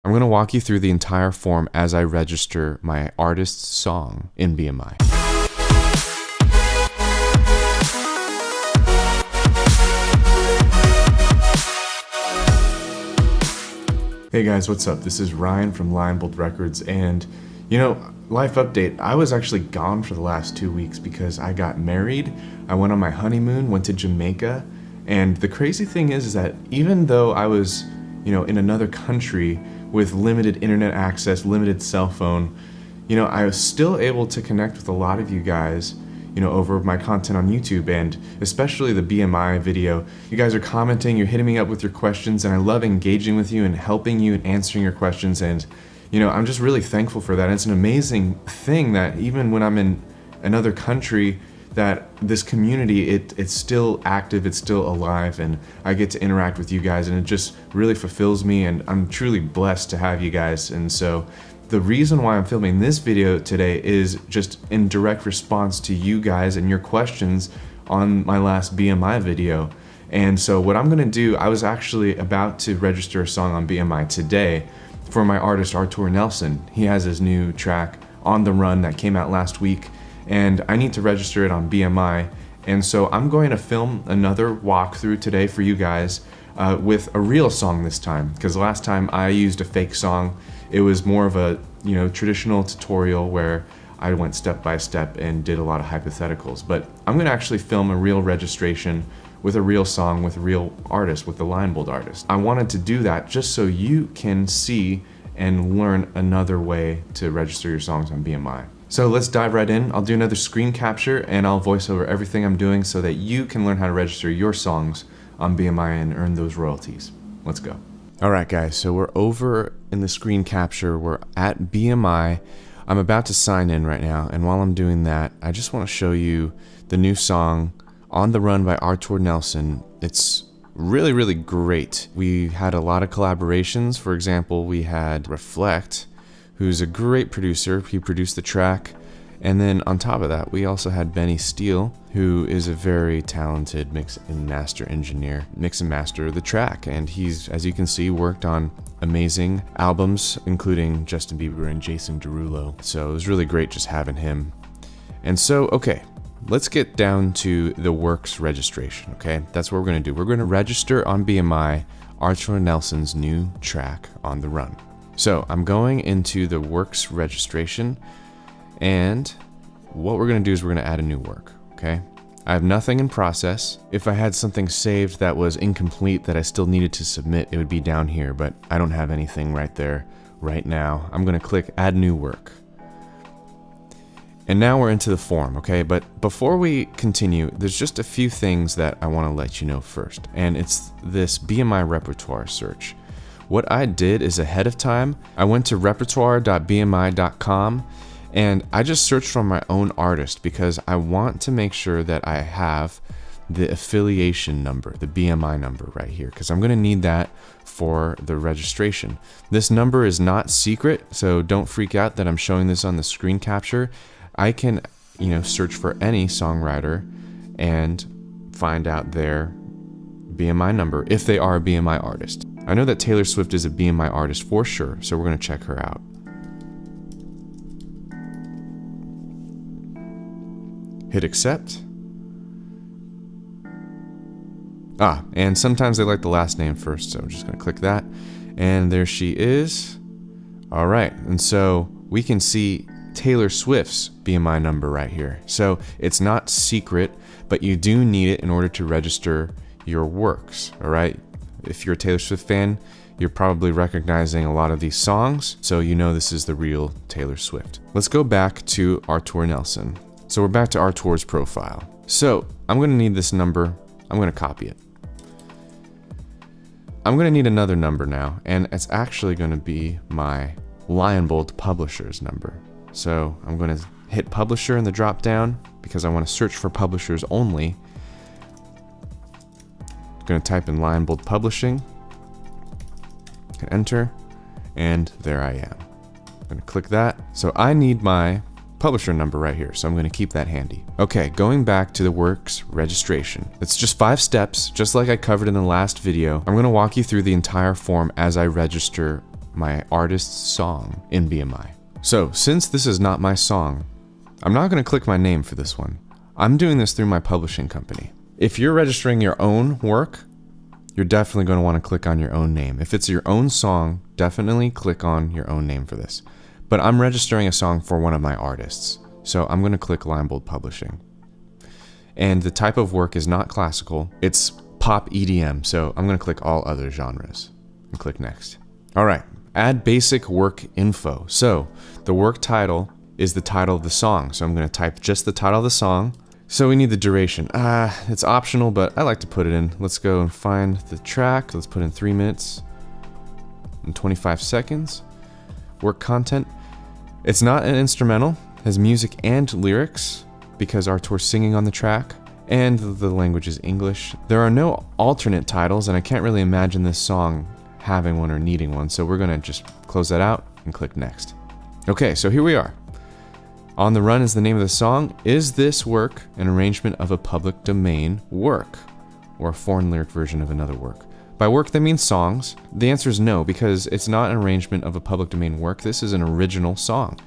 I'm going to walk you through the entire form as I register my artist's song in BMI. Hey guys, what's up? This is Ryan from Lionbold Records, and life update. I was actually gone for the last 2 weeks because I got married. I went on my honeymoon, went to Jamaica, and the crazy thing is that even though I was, in another country with limited internet access, limited cell phone, I was still able to connect with a lot of you guys, over my content on YouTube, and especially the BMI video. You guys are commenting, you're hitting me up with your questions, and I love engaging with you and helping you and answering your questions, and I'm just really thankful for that. And it's an amazing thing that even when I'm in another country, that this community, it's still active, it's still alive, and I get to interact with you guys, and it just really fulfills me, and I'm truly blessed to have you guys. And so the reason why I'm filming this video today is just in direct response to you guys and your questions on my last BMI video. And so what I'm gonna do, I was actually about to register a song on BMI today for my artist Artur Nelson. He has his new track, On the Run, that came out last week, and I need to register it on BMI. And so I'm going to film another walkthrough today for you guys with a real song this time, because last time I used a fake song. It was more of a traditional tutorial where I went step by step and did a lot of hypotheticals. But I'm gonna actually film a real registration with a real song with a real artist, with the Lionbold artist. I wanted to do that just so you can see and learn another way to register your songs on BMI. So let's dive right in. I'll do another screen capture and I'll voice over everything I'm doing so that you can learn how to register your songs on BMI and earn those royalties. Let's go. All right, guys, so we're over in the screen capture. We're at BMI. I'm about to sign in right now, and while I'm doing that, I just want to show you the new song, On the Run by Artur Nelson. It's really, really great. We had a lot of collaborations. For example, we had Reflect, who's a great producer. He produced the track. And then on top of that, we also had Benny Steele, who is a very talented mix and master engineer, mix and master the track. And he's, as you can see, worked on amazing albums, including Justin Bieber and Jason Derulo. So it was really great just having him. And so, okay, let's get down to the works registration, okay? That's what we're gonna do. We're gonna register on BMI Artur Nelson's new track, On the Run. So I'm going into the works registration, and what we're gonna do is we're gonna add a new work, okay? I have nothing in process. If I had something saved that was incomplete that I still needed to submit, it would be down here, but I don't have anything right there right now. I'm gonna click Add New Work. And now we're into the form, okay? But before we continue, there's just a few things that I wanna let you know first, and it's this BMI repertoire search. What I did is ahead of time, I went to repertoire.bmi.com and I just searched for my own artist because I want to make sure that I have the affiliation number, the BMI number right here, because I'm gonna need that for the registration. This number is not secret, so don't freak out that I'm showing this on the screen capture. I can, search for any songwriter and find out their BMI number if they are a BMI artist. I know that Taylor Swift is a BMI artist for sure, so we're gonna check her out. Hit accept. And sometimes they like the last name first, so I'm just gonna click that. And there she is. All right, and so we can see Taylor Swift's BMI number right here. So it's not secret, but you do need it in order to register your works, all right? If you're a Taylor Swift fan, you're probably recognizing a lot of these songs, so you know this is the real Taylor Swift. Let's go back to Artur Nelson. So we're back to Artur's profile. So I'm gonna need this number. I'm gonna copy it. I'm gonna need another number now, and it's actually gonna be my Lionbold publisher's number. So I'm gonna hit publisher in the drop down because I wanna search for publishers only. I'm gonna type in Lionbold Publishing, hit enter, and there I am. I'm gonna click that. So I need my publisher number right here, so I'm going to keep that handy. Okay, going back to the works registration. It's just 5 steps, just like I covered in the last video. I'm going to walk you through the entire form as I register my artist's song in BMI. So since this is not my song, I'm not going to click my name for this one. I'm doing this through my publishing company. If you're registering your own work, you're definitely going to want to click on your own name. If it's your own song, definitely click on your own name for this. But I'm registering a song for one of my artists, so I'm going to click Limebold Publishing. And the type of work is not classical, it's pop EDM, so I'm going to click all other genres and click next. All right, add basic work info. So the work title is the title of the song, so I'm going to type just the title of the song. So we need the duration. It's optional, but I like to put it in. Let's go and find the track. Let's put in 3 minutes and 25 seconds. Work content. It's not an instrumental, it has music and lyrics because Artur's singing on the track, and the language is English. There are no alternate titles, and I can't really imagine this song having one or needing one, so we're gonna just close that out and click next. Okay, so here we are. On the Run is the name of the song. Is this work an arrangement of a public domain work or a foreign lyric version of another work? By work, that means songs. The answer is no, because it's not an arrangement of a public domain work. This is an original song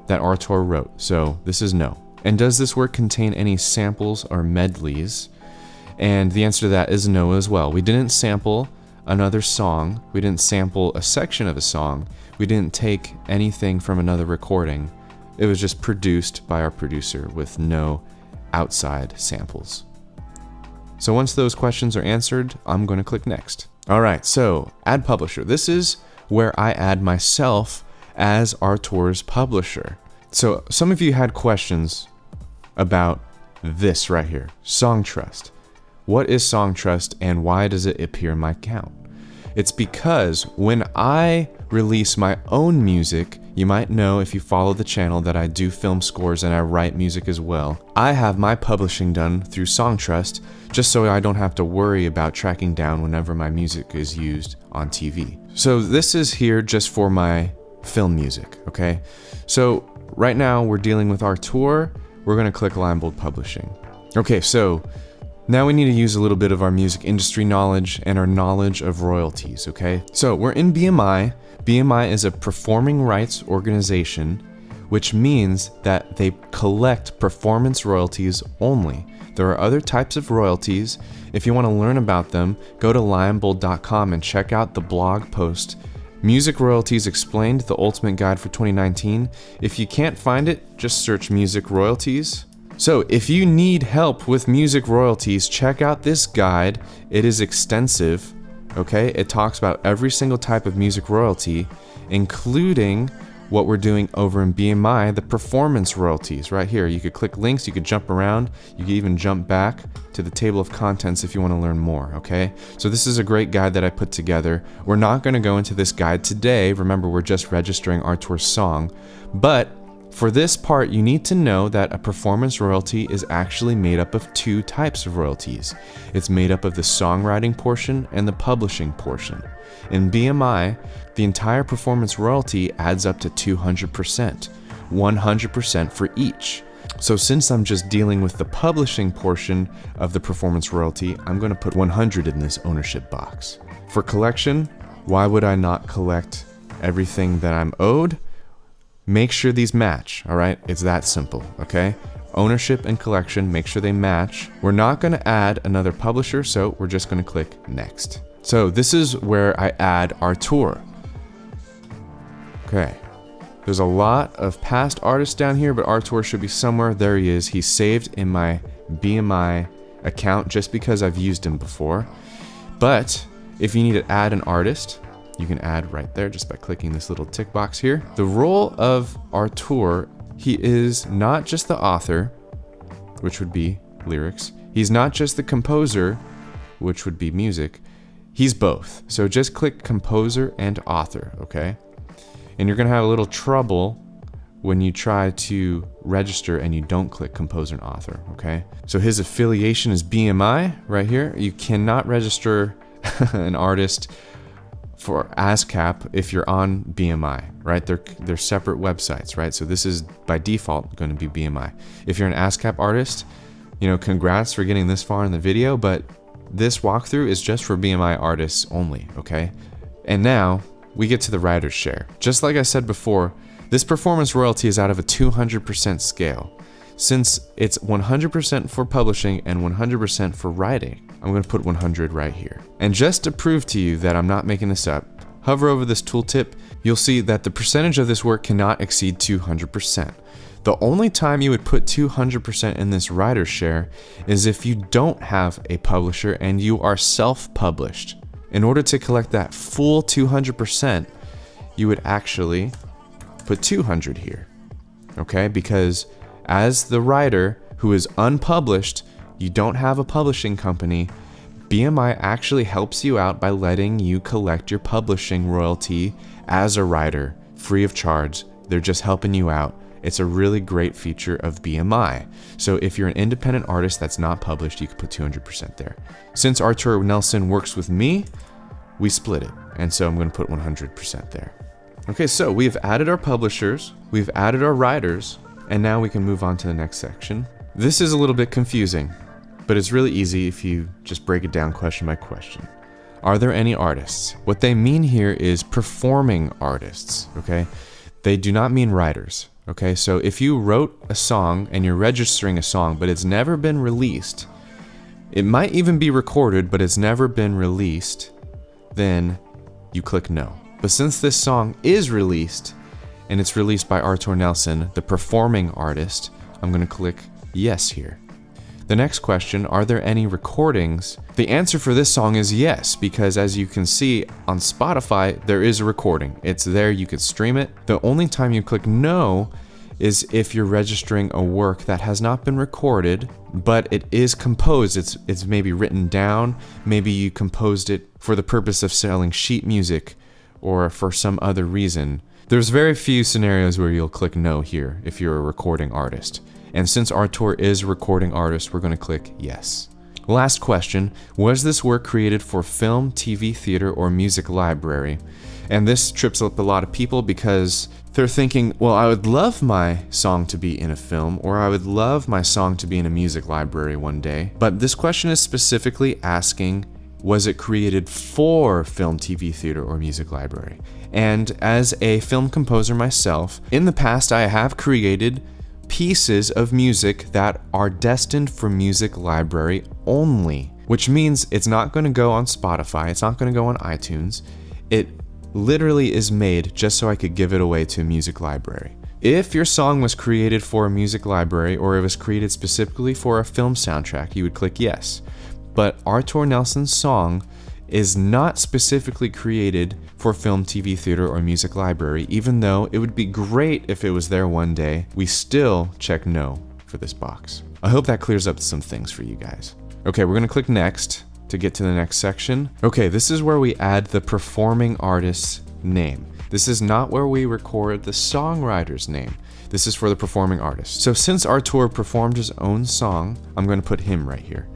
that Artur wrote, so this is no. And does this work contain any samples or medleys? And the answer to that is no as well. We didn't sample another song. We didn't sample a section of a song. We didn't take anything from another recording. It was just produced by our producer with no outside samples. So once those questions are answered, I'm going to click next. All right, so add publisher. This is where I add myself as Artur's publisher. So some of you had questions about this right here, Song Trust. What is Song Trust and why does it appear in my account? It's because when I release my own music, you might know if you follow the channel that I do film scores and I write music as well. I have my publishing done through Song Trust just so I don't have to worry about tracking down whenever my music is used on TV. So this is here just for my film music, okay? So right now we're dealing with Artur. We're gonna click Limebold Publishing. Okay, so now we need to use a little bit of our music industry knowledge and our knowledge of royalties, okay? So we're in BMI. BMI is a performing rights organization, which means that they collect performance royalties only. There are other types of royalties. If you want to learn about them, go to limebold.com and check out the blog post, Music Royalties Explained, the Ultimate Guide for 2019. If you can't find it, just search Music Royalties. So if you need help with music royalties, check out this guide. It is extensive, okay? It talks about every single type of music royalty, including what we're doing over in BMI, the performance royalties right here. You could click links, you could jump around, you could even jump back to the table of contents if you want to learn more, okay? So this is a great guide that I put together. We're not going to go into this guide today. Remember, we're just registering Artur's song, but for this part, you need to know that a performance royalty is actually made up of two types of royalties. It's made up of the songwriting portion and the publishing portion. In BMI, the entire performance royalty adds up to 200%, 100% for each. So since I'm just dealing with the publishing portion of the performance royalty, I'm going to put 100 in this ownership box. For collection, why would I not collect everything that I'm owed? Make sure these match, all right? It's that simple, okay? Ownership and collection, make sure they match. We're not going to add another publisher, so we're just going to click next. So this is where I add Artur. Okay. There's a lot of past artists down here, but Artur should be somewhere. There he is. He's saved in my BMI account just because I've used him before. But if you need to add an artist, you can add right there just by clicking this little tick box here. The role of Artur, he is not just the author, which would be lyrics. He's not just the composer, which would be music. He's both. So just click composer and author, okay? And you're gonna have a little trouble when you try to register and you don't click composer and author, okay? So his affiliation is BMI right here. You cannot register an artist for ASCAP if you're on BMI, right? They're separate websites, right? So this is by default going to be BMI. If you're an ASCAP artist, you know, congrats for getting this far in the video, but this walkthrough is just for BMI artists only, okay? And now we get to the writer's share. Just like I said before, this performance royalty is out of a 200% scale. Since it's 100% for publishing and 100% for writing, I'm going to put 100 right here. And just to prove to you that I'm not making this up, hover over this tooltip, you'll see that the percentage of this work cannot exceed 200%. The only time you would put 200% in this writer's share is if you don't have a publisher and you are self-published. In order to collect that full 200%, you would actually put 200 here, okay? Because as the writer who is unpublished, you don't have a publishing company, BMI actually helps you out by letting you collect your publishing royalty as a writer, free of charge. They're just helping you out. It's a really great feature of BMI. So if you're an independent artist that's not published, you can put 200% there. Since Artur Nelson works with me, we split it. And so I'm going to put 100% there. Okay, so we've added our publishers, we've added our writers, and now we can move on to the next section. This is a little bit confusing, but it's really easy if you just break it down question by question. Are there any artists? What they mean here is performing artists, okay? They do not mean writers, okay? So if you wrote a song and you're registering a song, but it's never been released, it might even be recorded, but it's never been released, then you click no. But since this song is released, and it's released by Artur Nelson, the performing artist, I'm going to click yes here. The next question, are there any recordings? The answer for this song is yes, because as you can see on Spotify, there is a recording. It's there, you can stream it. The only time you click no is if you're registering a work that has not been recorded, but it is composed. It's maybe written down, maybe you composed it for the purpose of selling sheet music or for some other reason. There's very few scenarios where you'll click no here if you're a recording artist. And since Artur is a recording artist, we're going to click yes. Last question, was this work created for film, TV, theater, or music library? And this trips up a lot of people because they're thinking, well, I would love my song to be in a film, or I would love my song to be in a music library one day. But this question is specifically asking, was it created for film, TV, theater, or music library? And as a film composer myself, in the past I have created pieces of music that are destined for music library only, which means it's not going to go on Spotify, it's not going to go on iTunes. It literally is made just so I could give it away to a music library. If your song was created for a music library or it was created specifically for a film soundtrack, you would click yes. But Artur Nelson's song is not specifically created for film, TV, theater, or music library, even though it would be great if it was there one day. We still check no for this box. I hope that clears up some things for you guys. Okay, we're gonna click next to get to the next section. Okay, this is where we add the performing artist's name. This is not where we record the songwriter's name. This is for the performing artist. So since Artur performed his own song, I'm gonna put him right here.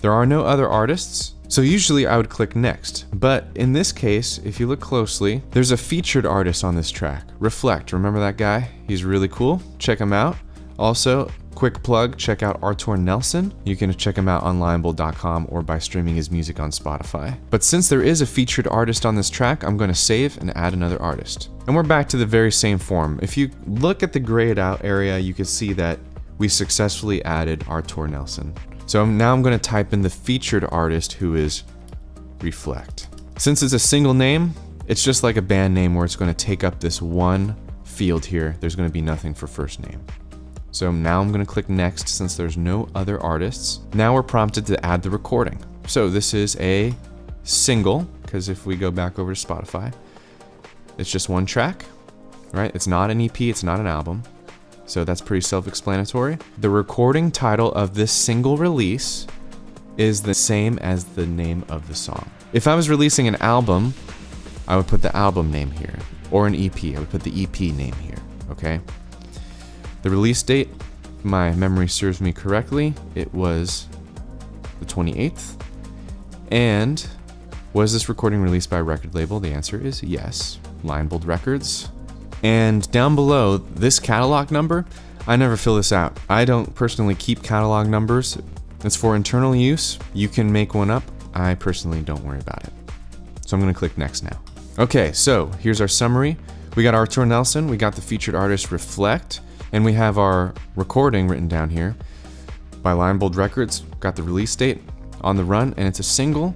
There are no other artists, so usually I would click next. But in this case, if you look closely, there's a featured artist on this track, Reflect. Remember that guy? He's really cool. Check him out. Also, quick plug, check out Artur Nelson. You can check him out on lionbold.com or by streaming his music on Spotify. But since there is a featured artist on this track, I'm going to save and add another artist. And we're back to the very same form. If you look at the grayed out area, you can see that we successfully added Artur Nelson. So now I'm going to type in the featured artist, who is Reflect. Since it's a single name, it's just like a band name where it's going to take up this one field here. There's going to be nothing for first name. So now I'm going to click next since there's no other artists. Now we're prompted to add the recording. So this is a single, because if we go back over to Spotify, it's just one track, right? It's not an EP, it's not an album. So that's pretty self-explanatory. The recording title of this single release is the same as the name of the song. If I was releasing an album, I would put the album name here, or an EP, I would put the EP name here, okay? The release date, if my memory serves me correctly, it was the 28th. And was this recording released by a record label? The answer is yes, Lionbold Records. And down below, this catalog number, I never fill this out. I don't personally keep catalog numbers. It's for internal use. You can make one up. I personally don't worry about it. So I'm going to click next now. Okay, so here's our summary. We got Artur Nelson, we got the featured artist Reflect, and we have our recording written down here by Lionbold Records. Got the release date, On the Run, and it's a single.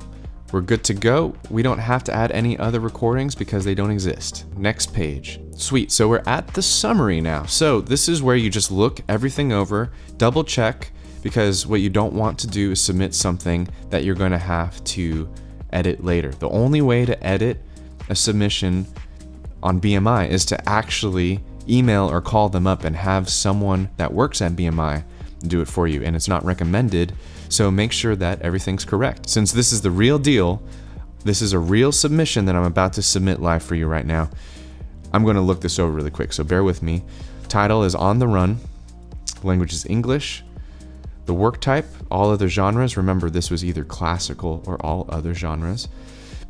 We're good to go. We don't have to add any other recordings because they don't exist. Next page. Sweet, so we're at the summary now. So this is where you just look everything over, double check, because what you don't want to do is submit something that you're going to have to edit later. The only way to edit a submission on BMI is to actually email or call them up and have someone that works at BMI do it for you, and it's not recommended, so make sure that everything's correct. Since this is the real deal, this is a real submission that I'm about to submit live for you right now. I'm going to look this over really quick, so bear with me. Title is On the Run, language is English, the work type, all other genres. Remember, this was either classical or all other genres.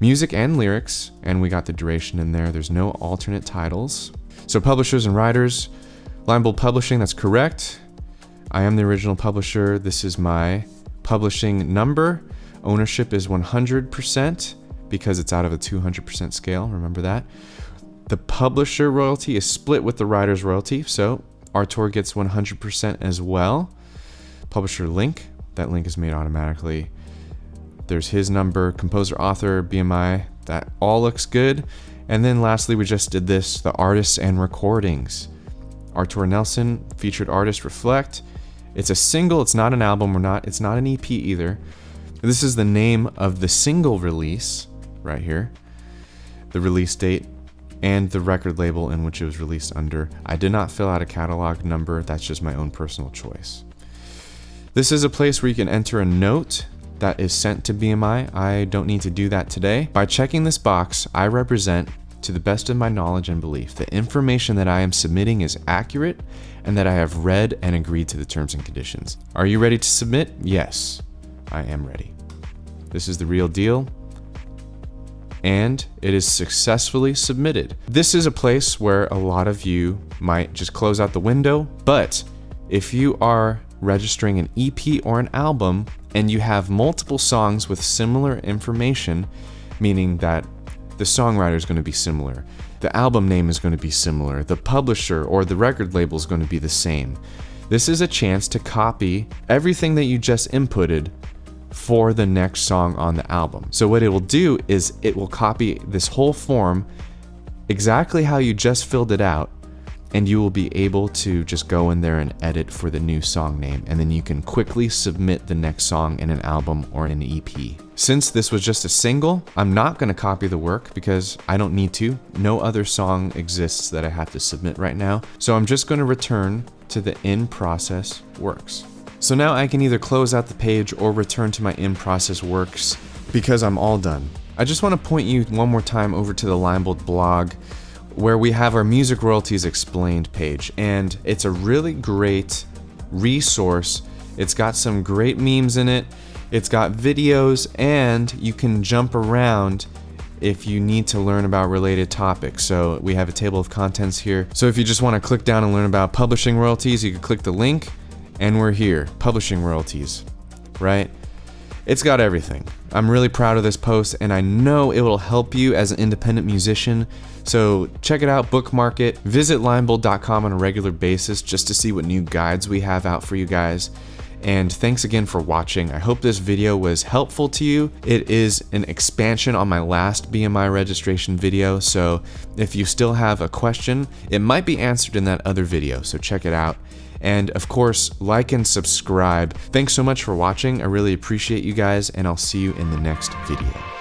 Music and lyrics, and we got the duration in there. There's no alternate titles. So publishers and writers, Lionbold Publishing, that's correct. I am the original publisher. This is my publishing number. Ownership is 100% because it's out of a 200% scale. Remember that. The publisher royalty is split with the writer's royalty, so Artur gets 100% as well. Publisher link, that link is made automatically. There's his number, composer, author, BMI, that all looks good. And then lastly, we just did this, the artists and recordings. Artur Nelson, featured artist Reflect. It's a single, it's not an album, it's not an EP either. This is the name of the single release right here, the release date, and the record label in which it was released under. I did not fill out a catalog number, that's just my own personal choice. This is a place where you can enter a note that is sent to BMI. I don't need to do that today. By checking this box, I represent, to the best of my knowledge and belief, the information that I am submitting is accurate and that I have read and agreed to the terms and conditions. Are you ready to submit? Yes, I am ready. This is the real deal, and it is successfully submitted. This is a place where a lot of you might just close out the window, but if you are registering an EP or an album and you have multiple songs with similar information, meaning that the songwriter is going to be similar, the album name is going to be similar, the publisher or the record label is going to be the same. This is a chance to copy everything that you just inputted for the next song on the album. So what it will do is it will copy this whole form exactly how you just filled it out, and you will be able to just go in there and edit for the new song name, and then you can quickly submit the next song in an album or an EP. Since this was just a single, I'm not going to copy the work because I don't need to. No other song exists that I have to submit right now, so I'm just going to return to the in-process works. So now I can either close out the page or return to my in-process works because I'm all done. I just want to point you one more time over to the Lionbold blog, where we have our music royalties explained page, and it's a really great resource. It's got some great memes in it, it's got videos, and you can jump around if you need to learn about related topics. So we have a table of contents here. So if you just want to click down and learn about publishing royalties, you can click the link, and we're here, publishing royalties, right? It's got everything. I'm really proud of this post, and I know it will help you as an independent musician. So check it out, bookmark it, visit lionbold.com on a regular basis just to see what new guides we have out for you guys. And thanks again for watching. I hope this video was helpful to you. It is an expansion on my last BMI registration video, so if you still have a question, it might be answered in that other video, so check it out. And of course, like and subscribe. Thanks so much for watching. I really appreciate you guys, and I'll see you in the next video.